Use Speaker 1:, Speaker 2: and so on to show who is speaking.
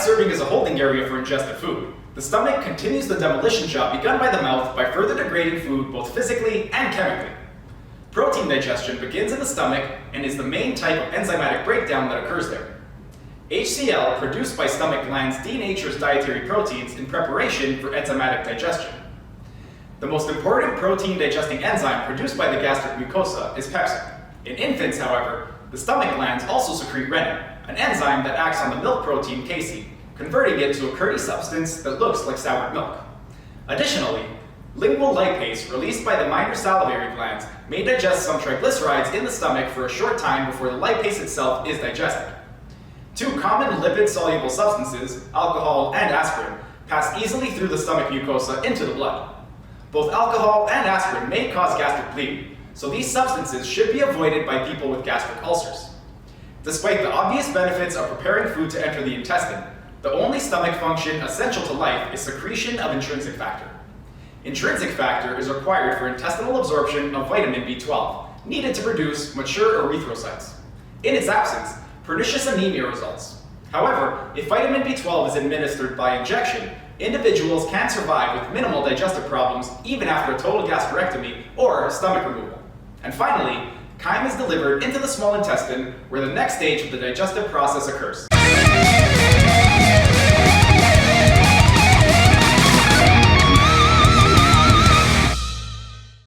Speaker 1: serving as a holding area for ingested food, the stomach continues the demolition job begun by the mouth by further degrading food both physically and chemically. Protein digestion begins in the stomach and is the main type of enzymatic breakdown that occurs there. HCl produced by stomach glands denatures dietary proteins in preparation for enzymatic digestion. The most important protein digesting enzyme produced by the gastric mucosa is pepsin. In infants, however, the stomach glands also secrete rennin, an enzyme that acts on the milk protein casein, converting it to a curdy substance that looks like soured milk. Additionally, lingual lipase released by the minor salivary glands may digest some triglycerides in the stomach for a short time before the lipase itself is digested. Two common lipid-soluble substances, alcohol and aspirin, pass easily through the stomach mucosa into the blood. Both alcohol and aspirin may cause gastric bleeding, so these substances should be avoided by people with gastric ulcers. Despite the obvious benefits of preparing food to enter the intestine, the only stomach function essential to life is secretion of intrinsic factor. Intrinsic factor is required for intestinal absorption of vitamin B12, needed to produce mature erythrocytes. In its absence, pernicious anemia results. However, if vitamin B12 is administered by injection, individuals can survive with minimal digestive problems even after a total gastrectomy or stomach removal. And finally, chyme is delivered into the small intestine where the next stage of the digestive process occurs.